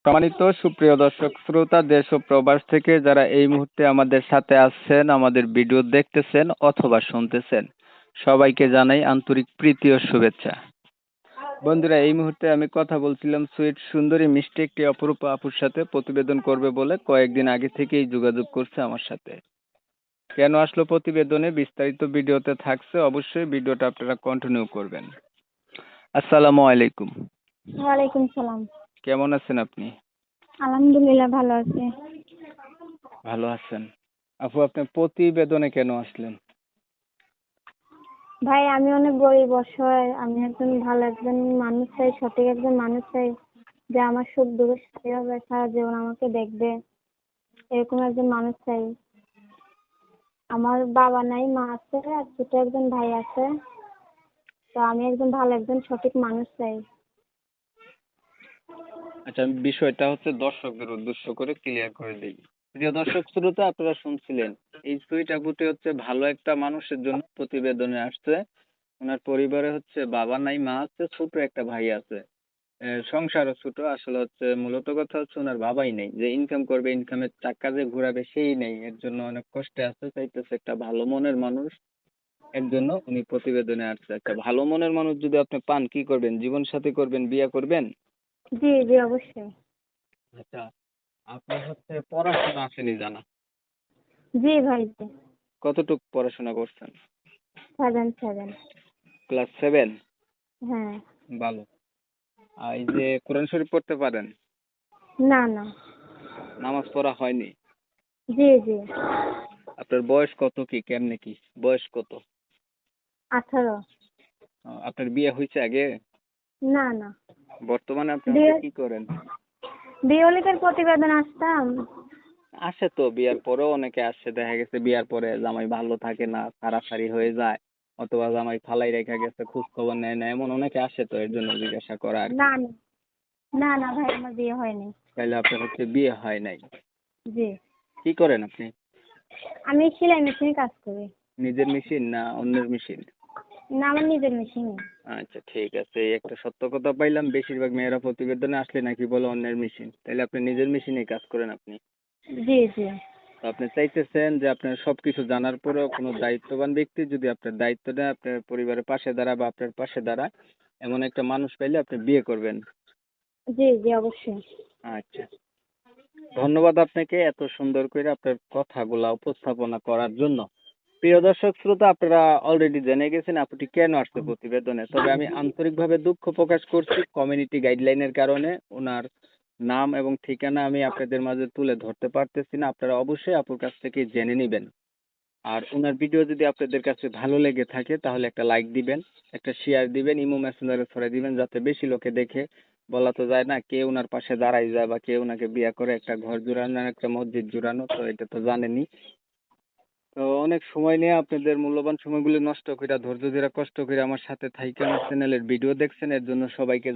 সম্মানিত সুপ্রিয় দর্শক শ্রোতা দেশ ও প্রবাস থেকে যারা এই মুহূর্তে আমাদের সাথে আছেন, আমাদের ভিডিও দেখতেছেন অথবা শুনতেছেন, সবাইকে জানাই আন্তরিক প্রীতি ও শুভেচ্ছা। বন্ধুরা, এই মুহূর্তে আমি কথা বলছিলাম সুইট সুন্দরী মিষ্টি একটি অপরূপা আপুর সাথে, প্রতিবেদন করবে বলে কয়েকদিন আগে থেকেই যোগাযোগ করছে আমার সাথে। কেন আসলো প্রতিবেদনে বিস্তারিত ভিডিওতে থাকছে, অবশ্যই ভিডিওটা আপনারা কন্টিনিউ করবেন। আসসালামু আলাইকুম। ওয়ালাইকুম সালাম। কেমন আছেন আপনি? আলহামদুলিল্লাহ ভালো আছি। ভালো আছেন। আপু, আপনি প্রতিবেদনে কেন আসলেন? ভাই আমি অনেক গরিব অসহায়, আমি একজন মানুষ চাই, সঠিক একজন মানুষ চাই যে আমার সুখ দুঃখের সাথে হবে, সারা জীবন আমাকে দেখবে, এরকম একজন মানুষ চাই। আমার বাবা নাই, মা আছে আর ছোট একজন ভাই আছে। তো আমি একজন সঠিক মানুষ চাই। আচ্ছা, বিষয়টা হচ্ছে দর্শকদের উদ্দেশ্য করে ক্লিয়ার করে দিই। প্রিয় দর্শক শ্রোতা, আপনারা শুনছিলেন এই সুইট আপুটি হচ্ছে ভালো একটা মানুষের জন্য প্রতিবেদনে আসছে। ওনার পরিবারে হচ্ছে বাবা নাই, মা আছে, ছোট একটা ভাই আছে। সংসারও ছোট। আসলে হচ্ছে মূলত কথা হচ্ছে ওনার বাবাই নেই, যে ইনকাম করবে, ইনকামের টাকা যে ঘুরাবে সেই নেই। এর জন্য অনেক কষ্টে আছে, চাইতেছে একটা ভালো মনের মানুষ। এর জন্য উনি প্রতিবেদনে আসছে। একটা ভালো মনের মানুষ যদি আপনি পান, কি করবেন? জীবন সাথী করবেন, বিয়ে করবেন? জি জি অবশ্যই। আচ্ছা, আপনার হচ্ছে পড়াশোনা আসেনি জানা? জি ভাই জি। কতটুকু পড়াশোনা করছেন? 7 ক্লাস 7? হ্যাঁ। ভালো। আর এই যে কোরআন শরীফ পড়তে পারেন? না না। নামাজ পড়া হয়নি? জি জি। আপনার বয়স কত, কি কেমনে কি বয়স কত? 18। আপনার বিয়ে হয়েছে আগে? না না। বর্তমানে আপনি হচ্ছে বিয়ে কি করেন? বিয়লিকের প্রতিবেদন আসতাম। আসে তো, বিয়ার পরেও অনেকে আসে, দেখা গেছে বিয়ার পরে জামাই ভালো থাকে না, ছাড়াছাড়ি হয়ে যায়, অথবা জামাই ফালাই রেখা গেছে, খোঁজ খবর নেয় না, এমন অনেকে আসে, তো এর জন্য জিজ্ঞাসা করা আর কি। না না। না না ভাই আমার বিয়ে হয়নি। তাহলে আপনার হচ্ছে বিয়ে হয় নাই? জি। কি করেন আপনি? আমি সেলাই মেশিনে কাজ করি। নিজের মেশিন না অন্যের মেশিন? না আমার নিজের মেশিনে। আচ্ছা, ঠিক আছে। এই একটা সত্য কথা পাইলাম, বেশিরভাগ মেয়েরা প্রতিবেদনে আসলে নাকি বলে অন্যের মেশিন। তাহলে আপনি নিজের মেশিনে কাজ করেন আপনি? জি জি। তো আপনি চাইতেছেন যে আপনার সবকিছু জানার পরেও কোনো দায়িত্ববান ব্যক্তি যদি আপনার দায়িত্ব নেয়, আপনার পরিবারের পাশে দাঁড়া বা আপনার পাশে দাঁড়ায়, এমন একটা মানুষ পাইলে আপনি বিয়ে করবেন। জি জি অবশ্যই। আচ্ছা, ধন্যবাদ আপনাকে এত সুন্দর করে আপনার কথাগুলা উপস্থাপনা করার জন্য। প্রিয় দর্শক শ্রোতা, আপনারা অলরেডি জেনে গেছেন আপুটি কেন আসছে প্রতিবেদনে। তবে আমি আন্তরিকভাবে দুঃখ প্রকাশ করছি, কমিউনিটি গাইডলাইনের কারণে ওনার নাম এবং ঠিকানা আমি আপনাদের মাঝে তুলে ধরতে পারতেছি না। আপনারা অবশ্যই আপুর কাছ থেকে জেনে নেবেন। আর ওনার ভিডিও যদি আপনাদের কাছে ভালো লেগে থাকে তাহলে একটা লাইক দিবেন, একটা শেয়ার দিবেন, ইমো মেসেঞ্জারে ছড়াই দিবেন, যাতে বেশি লোকে দেখে। বলা তো যায় না কে ওনার পাশে দাঁড়াই যায় বা কে ওনাকে বিয়ে করে, একটা ঘর জুড়ানো আর একটা মসজিদ জুড়ানো, তো এটা তো জানেনই। তো অনেক সময় নিয়ে আপনাদের মূল্যবান সময়গুলো নষ্ট করে, ধৈর্য ধরে কষ্ট করে আমার সাথে থাইকে আমার চ্যানেলের ভিডিও দেখছেন, এর জন্য সবাইকে